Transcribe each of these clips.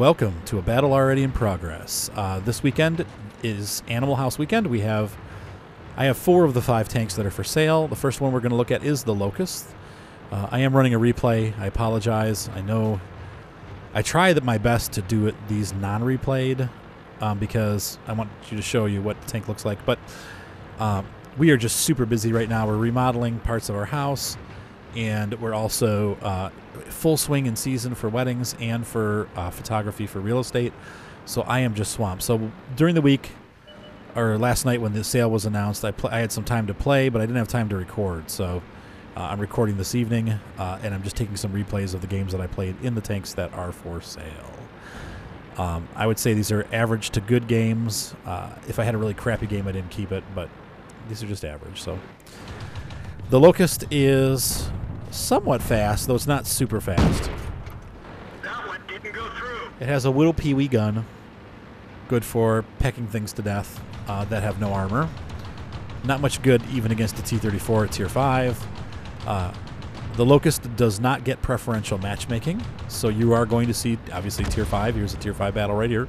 welcome to a battle already in progress. This weekend is Animal House weekend. I have 4 of the 5 tanks that are for sale. The first one we're going to look at is the Locust. I am running a replay. I apologize. I know I try my best to do these non-replayed because I want you to show you what the tank looks like. But we are just super busy right now. We're remodeling parts of our house, and we're also full swing in season for weddings and for photography for real estate. So I am just swamped. So during the week, or last night when the sale was announced, I had some time to play, but I didn't have time to record. So I'm recording this evening, and I'm just taking some replays of the games that I played in the tanks that are for sale. I would say these are average to good games. If I had a really crappy game, I didn't keep it, but these are just average. So the Locust is somewhat fast, though it's not super fast. That one didn't go through. It has a little peewee gun, good for pecking things to death that have no armor. Not much good even against the T-34 at Tier 5. The Locust does not get preferential matchmaking, so you are going to see, obviously, Tier 5. Here's a Tier 5 battle right here.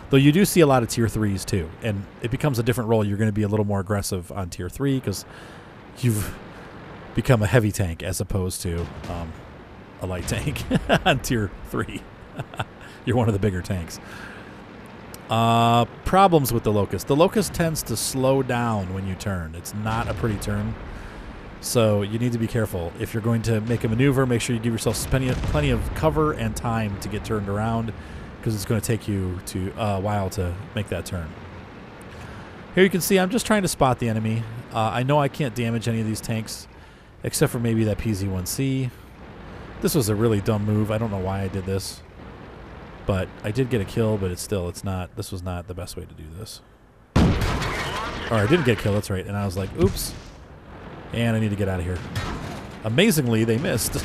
Though you do see a lot of Tier 3s, too. And it becomes a different role. You're going to be a little more aggressive on Tier 3 because you've become a heavy tank as opposed to a light tank on Tier 3. You're one of the bigger tanks. Problems with the Locust. The Locust tends to slow down when you turn. It's not a pretty turn. So you need to be careful. If you're going to make a maneuver, make sure you give yourself plenty of cover and time to get turned around, because it's going to take you a while to make that turn. Here you can see I'm just trying to spot the enemy. I know I can't damage any of these tanks, except for maybe that PZ-1C. This was a really dumb move. I don't know why I did this. But I did get a kill, but this was not the best way to do this. Or I didn't get a kill, that's right. And I was like, oops. And I need to get out of here. Amazingly, they missed.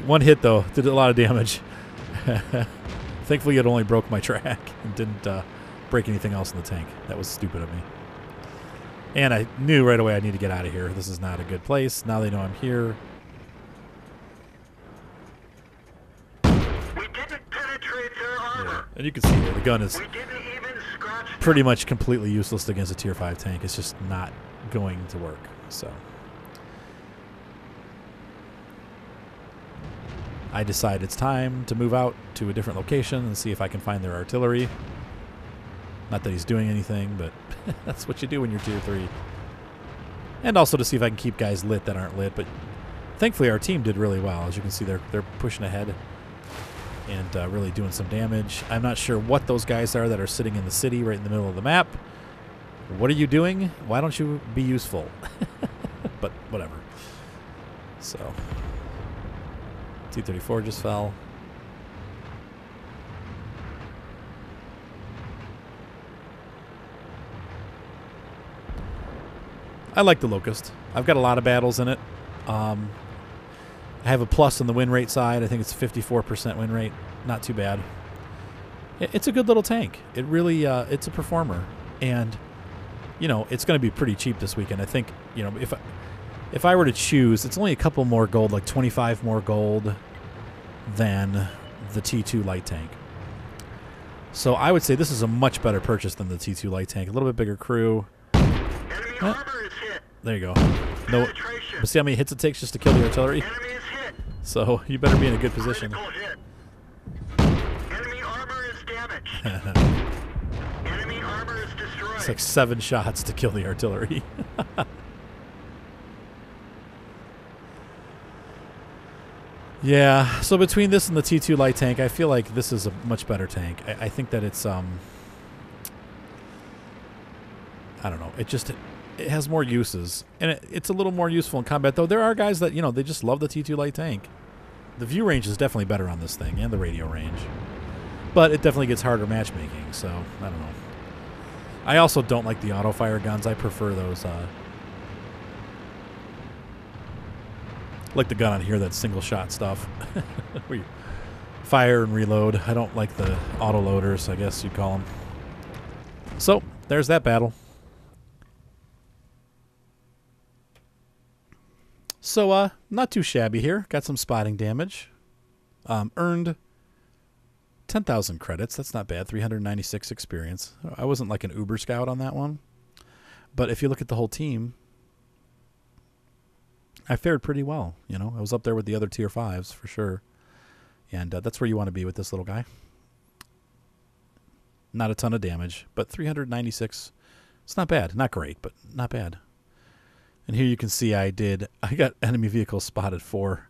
One hit, though, did a lot of damage. Thankfully, it only broke my track and didn't break anything else in the tank. That was stupid of me. And I knew right away I need to get out of here. This is not a good place. Now they know I'm here. We didn't penetrate their armor. Yeah. And you can see here, the gun is We didn't even scratch pretty much completely useless against a Tier 5 tank. It's just not going to work. So I decide it's time to move out to a different location and see if I can find their artillery. Not that he's doing anything, but that's what you do when you're Tier 3. And also to see if I can keep guys lit that aren't lit. But thankfully our team did really well. As you can see, they're pushing ahead and really doing some damage. I'm not sure what those guys are that are sitting in the city right in the middle of the map. What are you doing? Why don't you be useful? But whatever. So T-34 just fell. I like the Locust. I've got a lot of battles in it. I have a plus on the win rate side. I think it's 54% win rate. Not too bad. It's a good little tank. It really, it's a performer. And, you know, it's going to be pretty cheap this weekend. I think, you know, if I were to choose, it's only a couple more gold, like 25 more gold than the T2 light tank. So I would say this is a much better purchase than the T2 light tank. A little bit bigger crew. Enemy armor is hit. There you go. No, Penetration. but see how many hits it takes just to kill the artillery? Enemy is hit. So you better be in a good position. Critical hit. Enemy armor is damaged. Enemy armor is destroyed. It's like 7 shots to kill the artillery. Yeah, so between this and the T2 light tank, I feel like this is a much better tank. I think that it's, I don't know, it has more uses. And it's a little more useful in combat, though there are guys that, you know, they just love the T2 light tank. The view range is definitely better on this thing, and the radio range. But it definitely gets harder matchmaking, so I don't know. I also don't like the auto-fire guns. I prefer those, like the gun on here, that single-shot stuff. Where you fire and reload. I don't like the auto-loaders, I guess you'd call them. So, there's that battle. So, not too shabby here. Got some spotting damage. Earned 10,000 credits. That's not bad. 396 experience. I wasn't like an Uber scout on that one. But if you look at the whole team, I fared pretty well. You know, I was up there with the other tier 5s for sure. And that's where you want to be with this little guy. Not a ton of damage, but 396. It's not bad. Not great, but not bad. And here you can see I got enemy vehicle spotted 4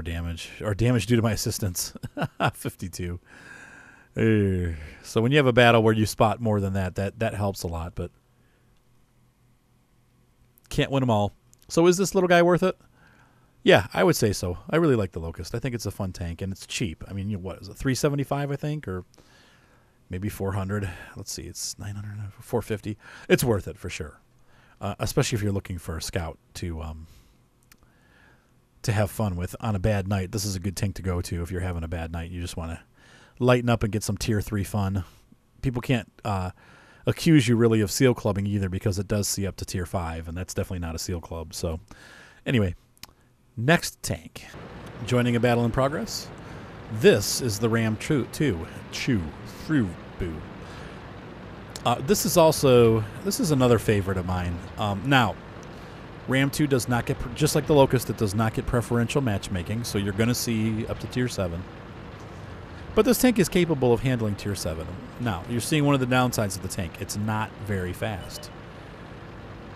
damage, or damage due to my assistance. 52. So when you have a battle where you spot more than that helps a lot, but can't win them all. So is this little guy worth it? Yeah, I would say so. I really like the Locust. I think it's a fun tank, and it's cheap. I mean, what is it, 375, I think, or maybe 400. Let's see, it's 900, 450. It's worth it for sure, especially if you're looking for a scout to have fun with on a bad night. This is a good tank to go to if you're having a bad night. You just want to lighten up and get some tier 3 fun. People can't accuse you really of seal clubbing either, because it does see up to tier 5, and that's definitely not a seal club. So anyway, next tank, joining a battle in progress. This is the Ram 2. This is another favorite of mine. Now, Ram 2 does not get, just like the Locust, it does not get preferential matchmaking, so you're going to see up to tier 7. But this tank is capable of handling tier 7. Now, you're seeing one of the downsides of the tank. It's not very fast.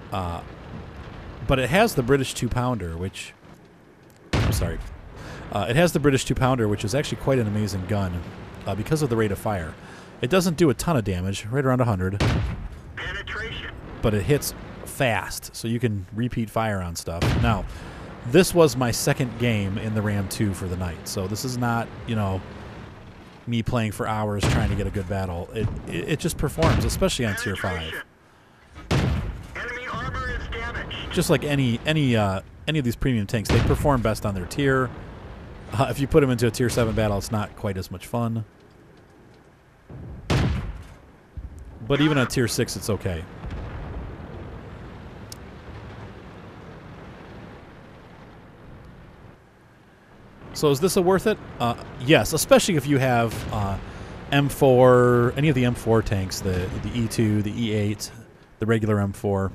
But it has the British 2-pounder, which... I'm sorry. It has the British 2-pounder, which is actually quite an amazing gun because of the rate of fire. It doesn't do a ton of damage, right around 100. Penetration. But it hits fast, so you can repeat fire on stuff. Now, this was my second game in the Ram 2 for the night, so this is not, you know, me playing for hours trying to get a good battle. It just performs, especially on tier 5. Enemy armor is damaged. Just like any of these premium tanks, they perform best on their tier. If you put them into a tier 7 battle, it's not quite as much fun. But even at tier 6, it's okay. So is this a worth it? Yes, especially if you have M4, any of the M4 tanks, the E2, the E8, the regular M4.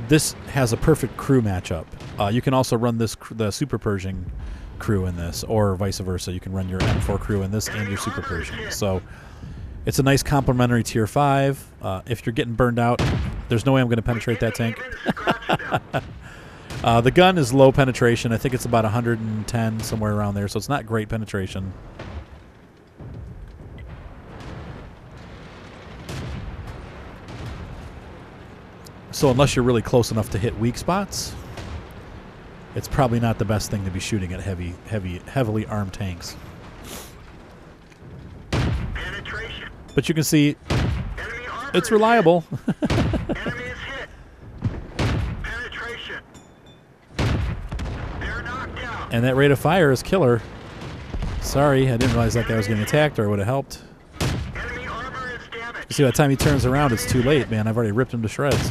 This has a perfect crew matchup. You can also run the Super Pershing crew in this, or vice versa. You can run your M4 crew in this and your Super Pershing. So it's a nice complementary tier 5. If you're getting burned out, there's no way I'm going to penetrate that tank. The gun is low penetration. I think it's about 110, somewhere around there, so it's not great penetration. So unless you're really close enough to hit weak spots, it's probably not the best thing to be shooting at heavily armed tanks. Penetration. But you can see Enemy armor it's is reliable. hit. Enemy is hit. Penetration. They're knocked out. And that rate of fire is killer. Sorry, I didn't realize that guy was getting attacked, or it would have helped. Enemy armor is damaged. You see, by the time he turns around, it's too late, man. I've already ripped him to shreds.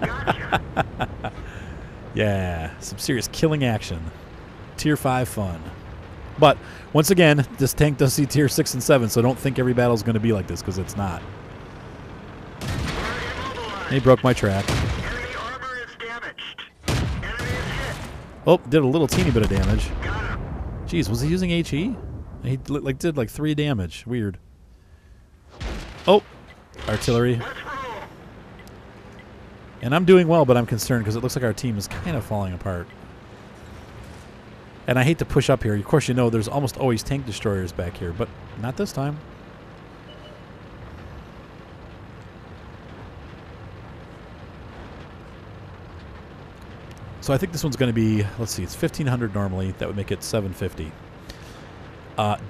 Gotcha. Yeah, some serious killing action. Tier 5 fun. But, once again, this tank does see tier 6 and 7, so don't think every battle is going to be like this, because it's not. We're immobilized. He broke my track. Enemy armor is damaged. Enemy is hit. Oh, did a little teeny bit of damage. Got him. Jeez, was he using HE? He did 3 damage. Weird. Oh, artillery. Let's roll. And I'm doing well, but I'm concerned because it looks like our team is kind of falling apart. And I hate to push up here. Of course, you know there's almost always tank destroyers back here, but not this time. So I think this one's going to be, let's see, it's 1,500 normally. That would make it 750.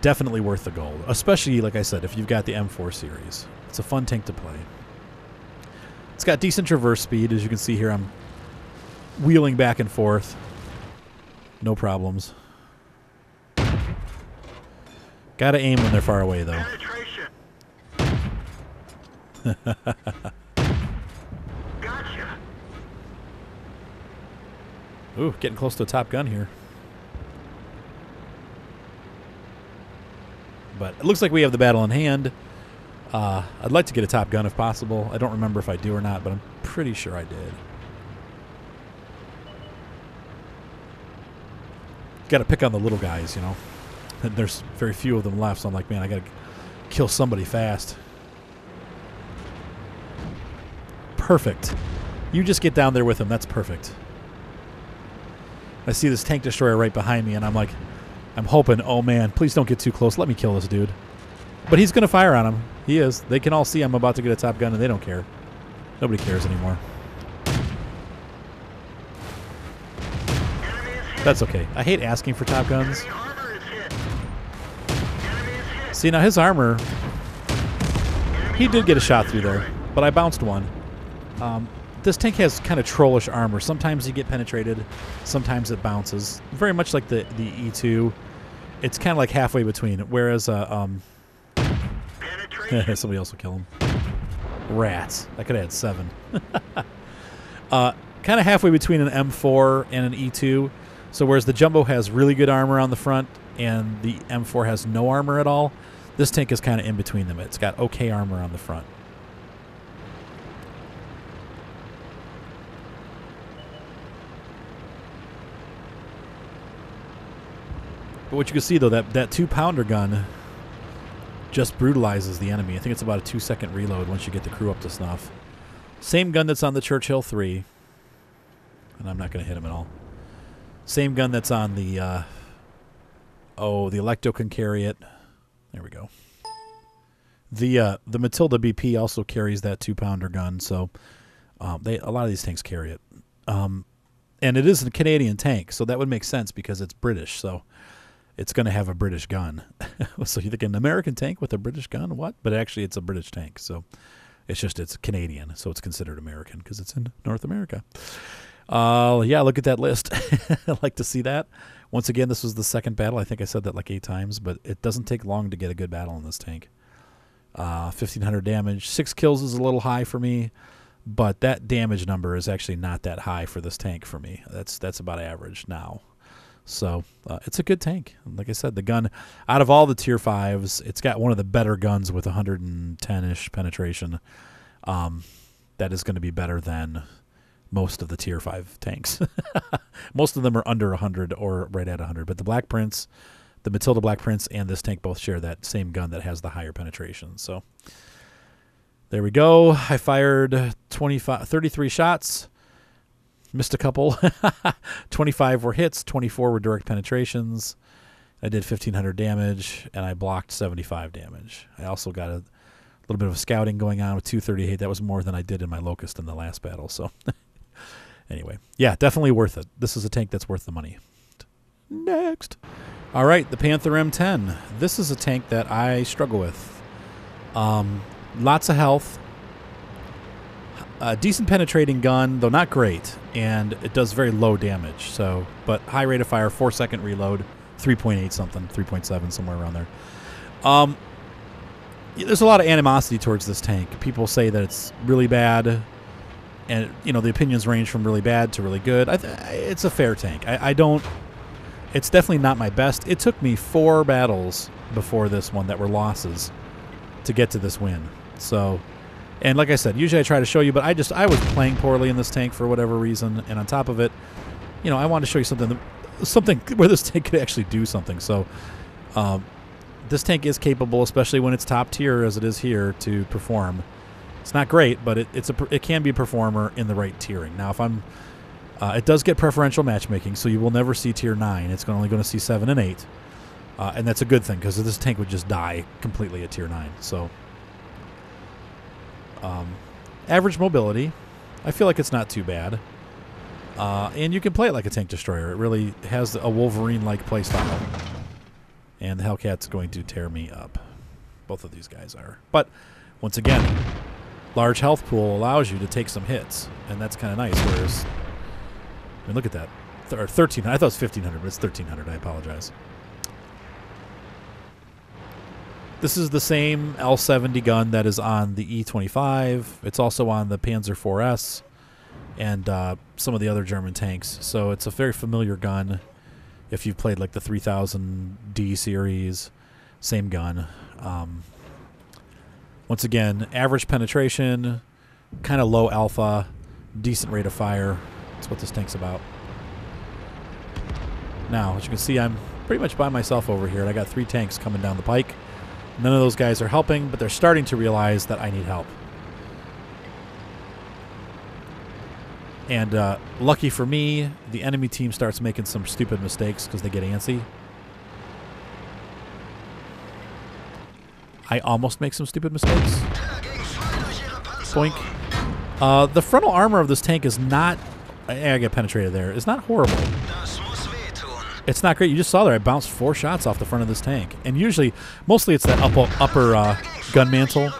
Definitely worth the gold, especially, like I said, if you've got the M4 series. It's a fun tank to play. It's got decent traverse speed. As you can see here, I'm wheeling back and forth. No problems. Gotta aim when they're far away, though. Penetration. Gotcha. Ooh, getting close to a top gun here. it looks like we have the battle in hand. I'd like to get a Top Gun if possible. I don't remember if I do or not, but I'm pretty sure I did. Got to pick on the little guys, you know. And there's very few of them left, so I'm like, man, I got to kill somebody fast. Perfect. You just get down there with him. That's perfect. I see this tank destroyer right behind me, and I'm like, I'm hoping, oh man, please don't get too close. Let me kill this dude. But he's going to fire on him. He is. They can all see I'm about to get a Top Gun, and they don't care. Nobody cares anymore. That's okay. I hate asking for Top Guns. See, now his armor, he did get a shot through there, but I bounced one. This tank has kind of trollish armor. Sometimes you get penetrated, sometimes it bounces. Very much like the E2. It's kind of like halfway between. Whereas somebody else will kill him. Rats. I could have had 7. Kind of halfway between an M4 and an E2. So whereas the Jumbo has really good armor on the front and the M4 has no armor at all, this tank is kind of in between them. It's got okay armor on the front. But what you can see, though, that 2-pounder gun just brutalizes the enemy. I think it's about a 2-second reload once you get the crew up to snuff. Same gun that's on the Churchill 3. And I'm not going to hit him at all. Same gun that's on the, the Electo can carry it. There we go. The Matilda BP also carries that 2-pounder gun, so a lot of these tanks carry it. And it is a Canadian tank, so that would make sense because it's British, so it's going to have a British gun. So you think an American tank with a British gun? What? But actually it's a British tank, so it's Canadian, so it's considered American because it's in North America. Yeah, look at that list. I'd like to see that. Once again, this was the second battle. I think I said that like 8 times, but it doesn't take long to get a good battle in this tank. 1,500 damage. 6 kills is a little high for me, but that damage number is actually not that high for this tank for me. That's about average now. So it's a good tank. Like I said, the gun, out of all the Tier 5s, it's got one of the better guns with 110-ish penetration. That is going to be better than most of the Tier 5 tanks. Most of them are under 100 or right at 100. But the Black Prince, the Matilda Black Prince, and this tank both share that same gun that has the higher penetration. So there we go. I fired 33 shots. Missed a couple. 25 were hits. 24 were direct penetrations. I did 1,500 damage, and I blocked 75 damage. I also got a little bit of scouting going on with 238. That was more than I did in my Locust in the last battle. So anyway, yeah, definitely worth it. This is a tank that's worth the money. Next. All right, the Panther M10. This is a tank that I struggle with. Lots of health. A decent penetrating gun, though not great, and it does very low damage. So, but high rate of fire, 4-second reload, 3.8 something, 3.7, somewhere around there. There's a lot of animosity towards this tank. People say that it's really bad, and the opinions range from really bad to really good. It's a fair tank. I don't. It's definitely not my best. It took me 4 battles before this one that were losses to get to this win. So. And like I said, usually I try to show you, but I was playing poorly in this tank for whatever reason. And on top of it, I wanted to show you something where this tank could actually do something. So this tank is capable, especially when it's top tier as it is here, to perform. It's not great, but it can be a performer in the right tiering. Now, if it does get preferential matchmaking, so you will never see tier 9. It's only going to see 7 and 8. And that's a good thing because this tank would just die completely at tier 9. So. Average mobility. I feel like it's not too bad. And you can play it like a tank destroyer. It really has a Wolverine-like playstyle. And the Hellcat's going to tear me up. Both of these guys are. But, once again, large health pool allows you to take some hits. And that's kind of nice. Whereas, look at that. Or 1,300. I thought it was 1,500, but it's 1,300. I apologize. This is the same L70 gun that is on the E25. It's also on the Panzer IV's and some of the other German tanks. So it's a very familiar gun if you've played like the 3000D series. Same gun. Once again, average penetration, kind of low alpha, decent rate of fire. That's what this tank's about. Now, as you can see, I'm pretty much by myself over here. I got 3 tanks coming down the pike. None of those guys are helping, but they're starting to realize that I need help. And lucky for me, the enemy team starts making some stupid mistakes because they get antsy. I almost make some stupid mistakes. Boink. The frontal armor of this tank is not... I get penetrated there. It's not horrible. It's not great. You just saw there, I bounced 4 shots off the front of this tank. And usually, mostly it's that upper gun mantle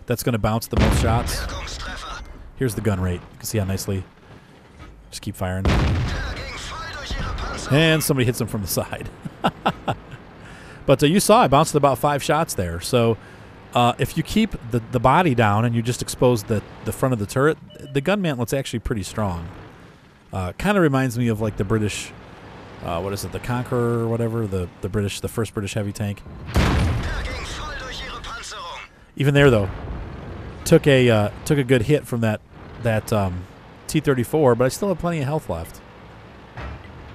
that's going to bounce the most shots. Here's the gun rate. You can see how nicely. Just keep firing. And somebody hits him from the side. But you saw I bounced about 5 shots there. So if you keep the body down and you just expose the front of the turret, the gun mantlet's actually pretty strong. Kind of reminds me of like the British, what is it, the Conqueror or whatever, the first British heavy tank. Even there though, took a good hit from that T-34, but I still have plenty of health left.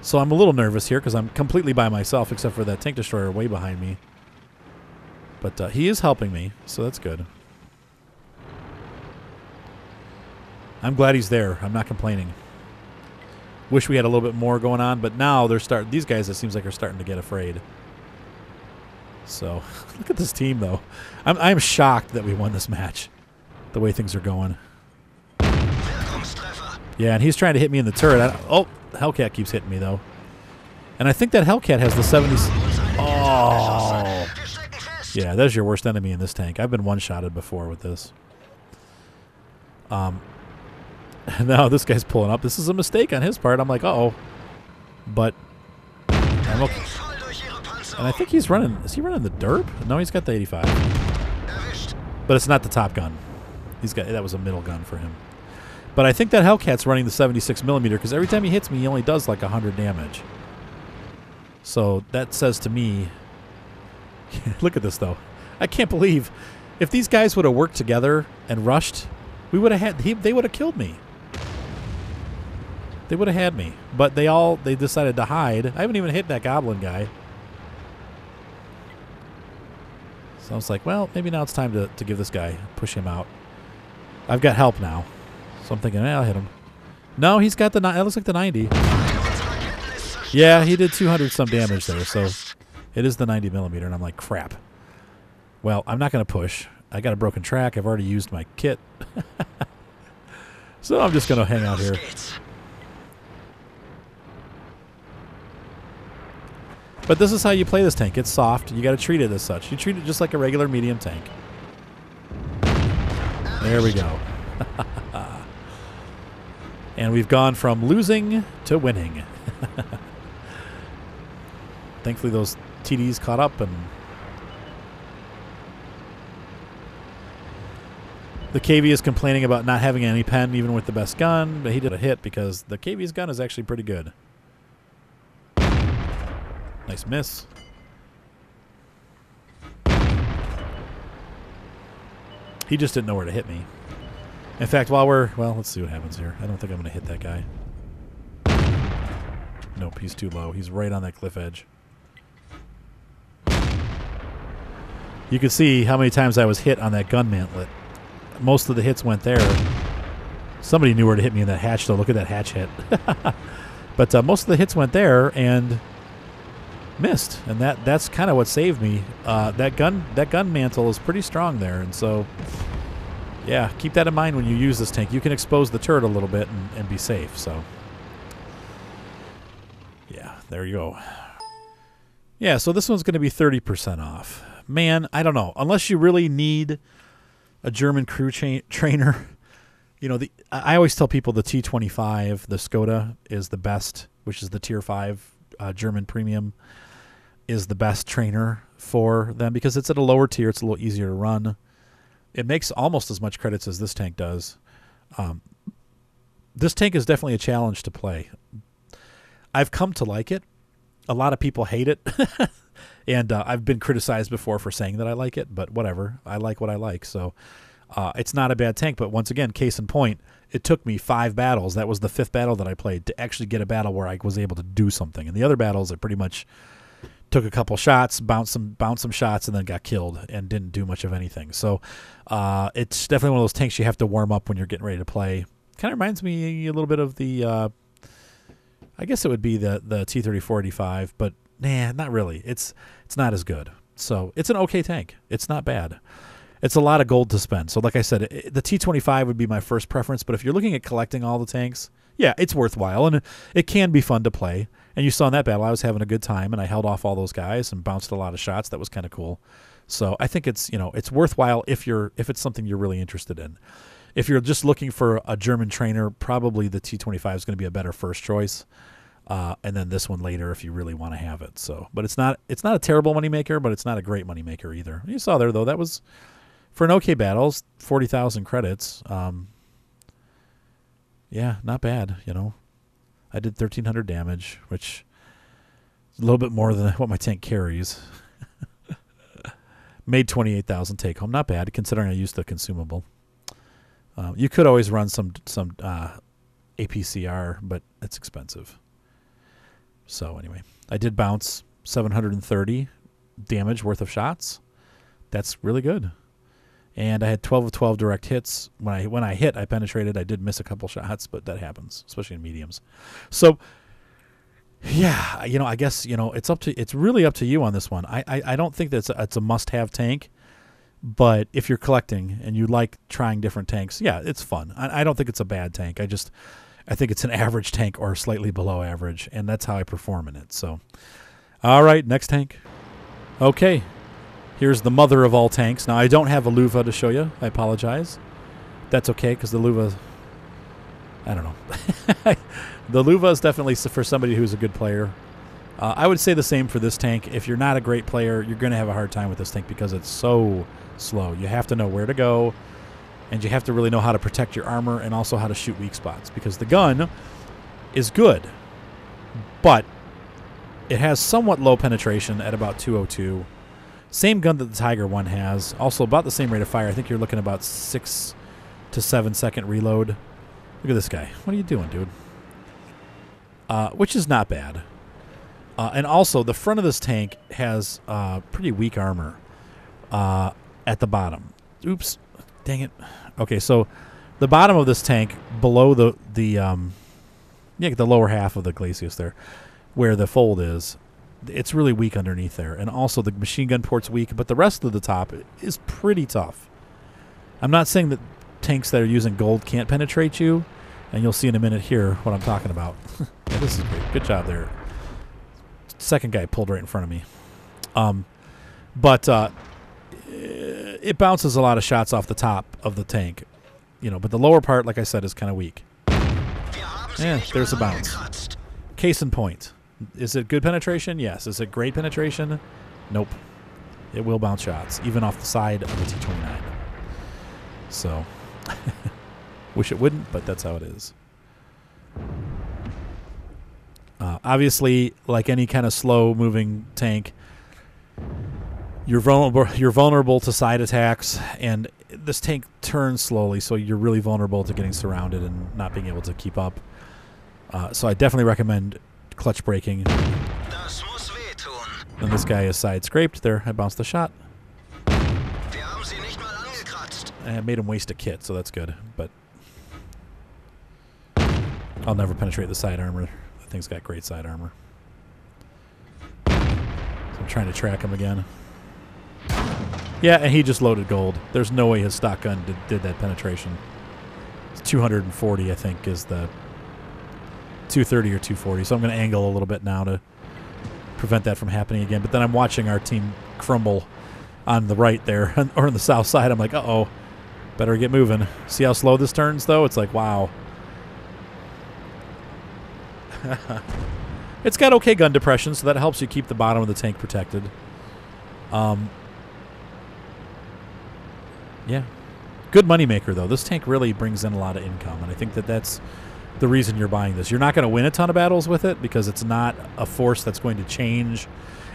So I'm a little nervous here because I'm completely by myself except for that tank destroyer way behind me. But he is helping me, so that's good. I'm glad he's there. I'm not complaining. Wish we had a little bit more going on, but now these guys, it seems like, are starting to get afraid. So look at this team, though. I'm shocked that we won this match, the way things are going. Yeah, and he's trying to hit me in the turret. Oh, Hellcat keeps hitting me, though. And I think that Hellcat has the 70s. Oh. Yeah, that's your worst enemy in this tank. I've been one-shotted before with this. Now this guy's pulling up. This is a mistake on his part. I'm like, uh-oh. But I'm okay. And I think he's running... Is he running the derp? No, he's got the 85. But it's not the top gun. That was a middle gun for him. But I think that Hellcat's running the 76mm because every time he hits me, he only does like 100 damage. So that says to me... Look at this, though. I can't believe... If these guys would have worked together and rushed, we would have had... They would have killed me. They would have had me. But they decided to hide. I haven't even hit that goblin guy. So I was like, well, maybe now it's time to give this guy, push him out. I've got help now. So I'm thinking, I'll hit him. No, he's got that looks like the 90. Yeah, he did 200 some damage there, so it is the 90mm, and I'm like, crap. Well, I'm not going to push. I got a broken track. I've already used my kit. So I'm just going to hang out here. But this is how you play this tank. It's soft. You got to treat it as such. You treat it just like a regular medium tank. There we go. And we've gone from losing to winning. Thankfully those TDs caught up, and the KV is complaining about not having any pen even with the best gun, but he did a hit because the KV's gun is actually pretty good. Nice miss. He just didn't know where to hit me. In fact, well, let's see what happens here. I don't think I'm going to hit that guy. Nope, he's too low. He's right on that cliff edge. You can see how many times I was hit on that gun mantlet. Most of the hits went there. Somebody knew where to hit me in that hatch, though. Look at that hatch hit. But most of the hits went there and missed, and that's kind of what saved me. That gun mantle is pretty strong there, and so yeah, keep that in mind when you use this tank. You can expose the turret a little bit and be safe. So yeah, there you go. Yeah, so this one's going to be 30% off. Man, I don't know. Unless you really need a German crew trainer, you know, I always tell people the T25, the Skoda, is the best, which is the Tier 5 German premium, is the best trainer for them because it's at a lower tier. It's a little easier to run. It makes almost as much credits as this tank does. This tank is definitely a challenge to play. I've come to like it. A lot of people hate it. And I've been criticized before for saying that I like it, but whatever. I like what I like. So it's not a bad tank. But once again, case in point, it took me 5 battles. That was the 5th battle that I played to actually get a battle where I was able to do something. And the other battles, I pretty much took a couple shots, bounced some shots, and then got killed and didn't do much of anything. So it's definitely one of those tanks you have to warm up when you're getting ready to play. Kind of reminds me a little bit of the, I guess it would be the T-34-85, but nah, not really. It's not as good. So it's an okay tank. It's not bad. It's a lot of gold to spend. So like I said, the T-25 would be my first preference, but if you're looking at collecting all the tanks, yeah, it's worthwhile, and it can be fun to play. And you saw in that battle, I was having a good time, and I held off all those guys and bounced a lot of shots. That was kind of cool. So I think it's worthwhile if it's something you're really interested in. If you're just looking for a German trainer, probably the T-25 is going to be a better first choice, and then this one later if you really want to have it. So, but it's not a terrible moneymaker, but it's not a great moneymaker either. You saw there though, that was for an okay battles, 40,000 credits. Yeah, not bad. I did 1,300 damage, which is a little bit more than what my tank carries. Made 28,000 take home. Not bad, considering I used the consumable. You could always run some APCR, but it's expensive. So anyway, I did bounce 730 damage worth of shots. That's really good. And I had 12 of 12 direct hits. When I hit, I penetrated. I did miss a couple shots, but that happens, especially in mediums. So, yeah, I guess it's really up to you on this one. I don't think that it's a must-have tank, but if you're collecting and you like trying different tanks, yeah, it's fun. I don't think it's a bad tank. I think it's an average tank or slightly below average, and that's how I perform in it. So, all right, next tank. Okay. Here's the mother of all tanks. Now, I don't have a Luva to show you. I apologize. That's okay, because the Luva, I don't know. The Luva is definitely for somebody who's a good player. I would say the same for this tank. If you're not a great player, you're going to have a hard time with this tank because it's so slow. You have to know where to go, and you have to really know how to protect your armor and also how to shoot weak spots, because the gun is good, but it has somewhat low penetration at about 202. Same gun that the Tiger one has. Also about the same rate of fire. I think you're looking about 6 to 7 second reload. Look at this guy. What are you doing, dude? Which is not bad. And also, the front of this tank has pretty weak armor at the bottom. Oops. Dang it. Okay, so the bottom of this tank, below the lower half of the glacis there, where the fold is, it's really weak underneath there. And also the machine gun port's weak, but the rest of the top is pretty tough. I'm not saying that tanks that are using gold can't penetrate you, and you'll see in a minute here what I'm talking about. Yeah, this is great. Good job there. Second guy pulled right in front of me. But it bounces a lot of shots off the top of the tank, but the lower part, like I said, is kind of weak. Yeah, there's a bounce. Case in point. Is it good penetration? Yes. Is it great penetration? Nope. It will bounce shots, even off the side of the T-29. So, wish it wouldn't, but that's how it is. Obviously, like any kind of slow-moving tank, you're vulnerable to side attacks, and this tank turns slowly, so you're really vulnerable to getting surrounded and not being able to keep up. So I definitely recommend clutch braking. And this guy is side scraped. There, I bounced the shot. I made him waste a kit, so that's good. But I'll never penetrate the side armor. That thing's got great side armor. So I'm trying to track him again. Yeah, and he just loaded gold. There's no way his stock gun did that penetration. It's 240, I think, is the 230 or 240. So I'm going to angle a little bit now to prevent that from happening again. But then I'm watching our team crumble on the right there, or on the south side. I'm like, uh-oh, better get moving. See how slow this turns, though? It's like, wow. It's got okay gun depression, so that helps you keep the bottom of the tank protected. Yeah. Good moneymaker, though. This tank really brings in a lot of income, and I think that that's the reason you're buying this. You're not going to win a ton of battles with it because it's not a force that's going to change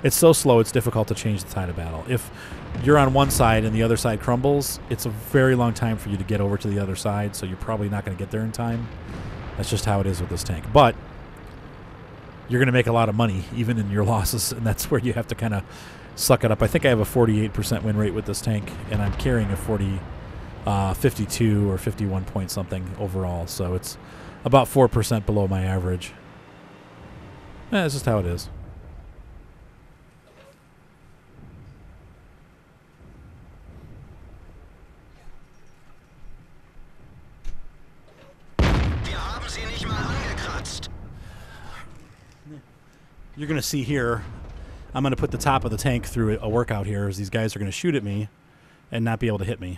It's so slow, it's difficult to change the tide of battle. If you're on one side and the other side crumbles, it's a very long time for you to get over to the other side, so you're probably not going to get there in time. That's just how it is with this tank. But you're going to make a lot of money, even in your losses, and that's where you have to kind of suck it up. I think I have a 48% win rate with this tank, and I'm carrying a 52 or 51 point something overall, so it's about 4% below my average. That's just how it is. You're going to see here, I'm going to put the top of the tank through a workout here as these guys are going to shoot at me and not be able to hit me.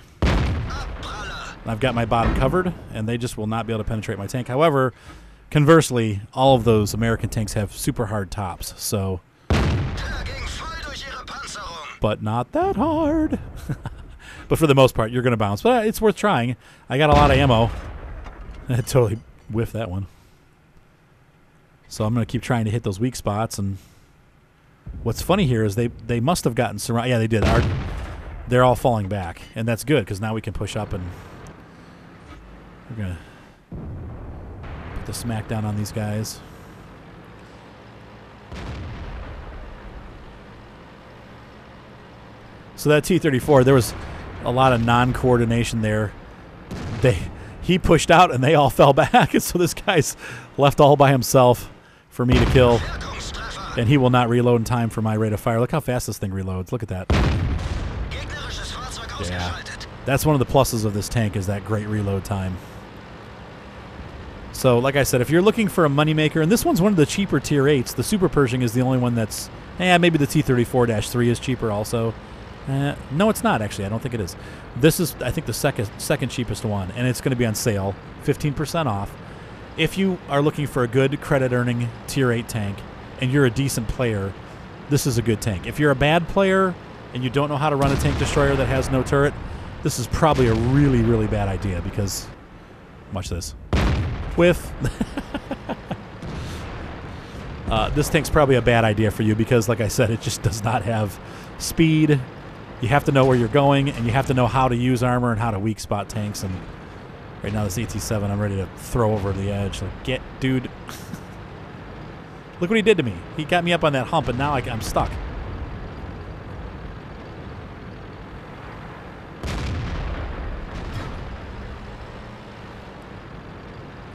I've got my bottom covered, and they just will not be able to penetrate my tank. However, conversely, all of those American tanks have super hard tops, so... But not that hard. But for the most part, you're going to bounce. But it's worth trying. I got a lot of ammo. I totally whiffed that one. So I'm going to keep trying to hit those weak spots. And what's funny here is they must have gotten surrounded. Yeah, they did. They're all falling back, and that's good because now we can push up and we're going to put the smack down on these guys. So that T-34, there was a lot of non-coordination there. He pushed out and they all fell back, and so this guy's left all by himself for me to kill, and he will not reload in time for my rate of fire. Look how fast this thing reloads. Look at that. Yeah, that's one of the pluses of this tank is that great reload time. So like I said, if you're looking for a moneymaker, and this one's one of the cheaper tier 8s, the Super Pershing is the only one that's, maybe the T-34-3 is cheaper also. No, it's not, actually. I don't think it is. This is, I think, the second cheapest one, and it's going to be on sale, 15% off. If you are looking for a good credit-earning Tier 8 tank, and you're a decent player, this is a good tank. If you're a bad player, and you don't know how to run a tank destroyer that has no turret, this is probably a really, really bad idea, because, watch this. This tank's probably a bad idea for you, because, like I said, it just does not have speed. You have to know where you're going, and you have to know how to use armor and how to weak spot tanks. And right now, this AT-7, I'm ready to throw over the edge. Like, get, dude. Look what he did to me. He got me up on that hump, and now I'm stuck.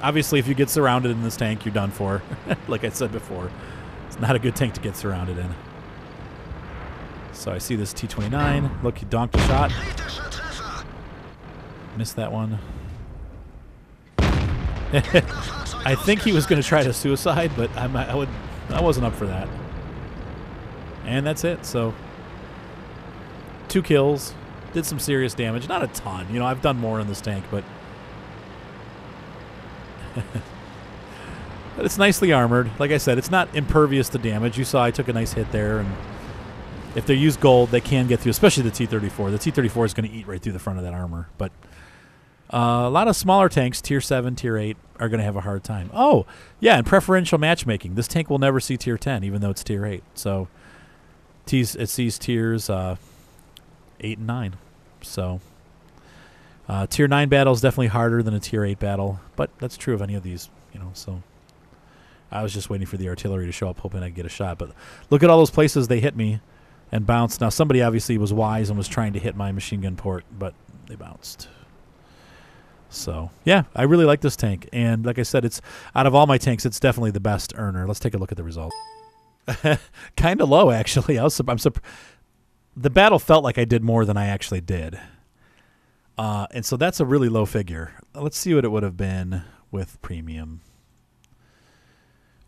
Obviously, if you get surrounded in this tank, you're done for. Like I said before, it's not a good tank to get surrounded in. So I see this T-29. Look, he donked a shot. Missed that one. I think he was going to try to suicide, but I wasn't up for that. And that's it. So 2 kills. Did some serious damage. Not a ton. You know, I've done more in this tank, but... but it's nicely armored. Like I said, it's not impervious to damage. You saw I took a nice hit there, and if they use gold, they can get through, especially the T-34. The T-34 is going to eat right through the front of that armor. But a lot of smaller tanks, Tier 7, Tier 8, are going to have a hard time. Oh, yeah, and preferential matchmaking. This tank will never see Tier 10, even though it's Tier 8. So it sees Tiers 8 and 9. So Tier 9 battle is definitely harder than a Tier 8 battle, but that's true of any of these, you know. So I was just waiting for the artillery to show up, hoping I'd get a shot. But look at all those places they hit me and bounced. Now, somebody obviously was wise and was trying to hit my machine gun port, but they bounced. So, yeah, I really like this tank. And like I said, it's out of all my tanks, it's definitely the best earner. Let's take a look at the results. Kind of low, actually. The battle felt like I did more than I actually did. And so that's a really low figure. Let's see what it would have been with premium.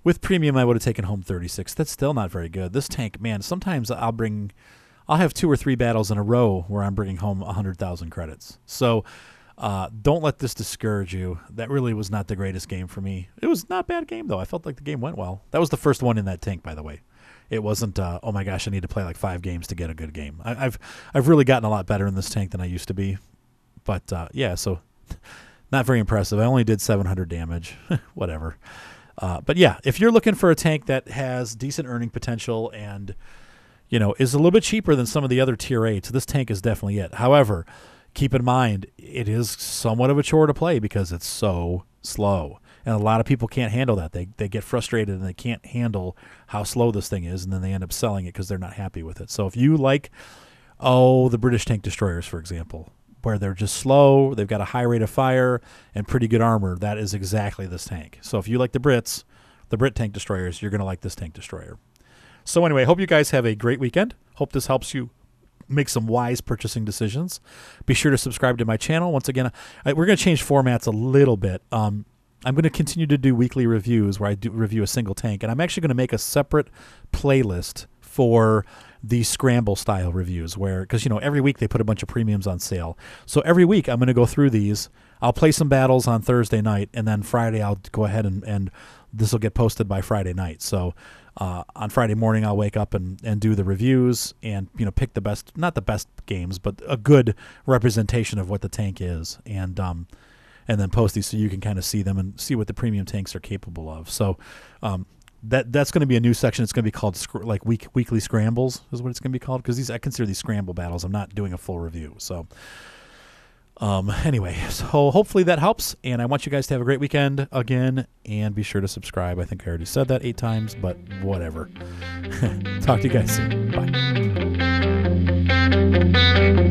With premium, I would have taken home 36. That's still not very good. This tank, man, sometimes I'll have 2 or 3 battles in a row where I'm bringing home 100,000 credits. So don't let this discourage you. That really was not the greatest game for me. It was not a bad game, though. I felt like the game went well. That was the first one in that tank, by the way. It wasn't, oh my gosh, I need to play like 5 games to get a good game. I've really gotten a lot better in this tank than I used to be. But, yeah, so not very impressive. I only did 700 damage. Whatever. But, yeah, if you're looking for a tank that has decent earning potential and is a little bit cheaper than some of the other tier 8s. So this tank is definitely it. However, keep in mind, it is somewhat of a chore to play because it's so slow. And a lot of people can't handle that. They get frustrated and they can't handle how slow this thing is, and then they end up selling it because they're not happy with it. So if you like, the British tank destroyers, for example, where they're just slow, they've got a high rate of fire and pretty good armor, that is exactly this tank. So if you like the Brit tank destroyers, you're going to like this tank destroyer. So anyway, hope you guys have a great weekend. Hope this helps you make some wise purchasing decisions. Be sure to subscribe to my channel. Once again, we're going to change formats a little bit. I'm going to continue to do weekly reviews where I do review a single tank, and I'm actually going to make a separate playlist for the scramble style reviews because every week they put a bunch of premiums on sale. So every week I'm going to go through these. I'll play some battles on Thursday night, and then Friday I'll go ahead and this will get posted by Friday night. So on Friday morning I'll wake up and do the reviews and pick the best, not the best games, but a good representation of what the tank is, and then post these so you can kind of see them and see what the premium tanks are capable of. So that's going to be a new section. It's going to be called weekly scrambles is what it's going to be called, because I consider these scramble battles. I'm not doing a full review. So anyway, so hopefully that helps, and I want you guys to have a great weekend again, and be sure to subscribe. I think I already said that 8 times, but whatever. Talk to you guys soon. Bye.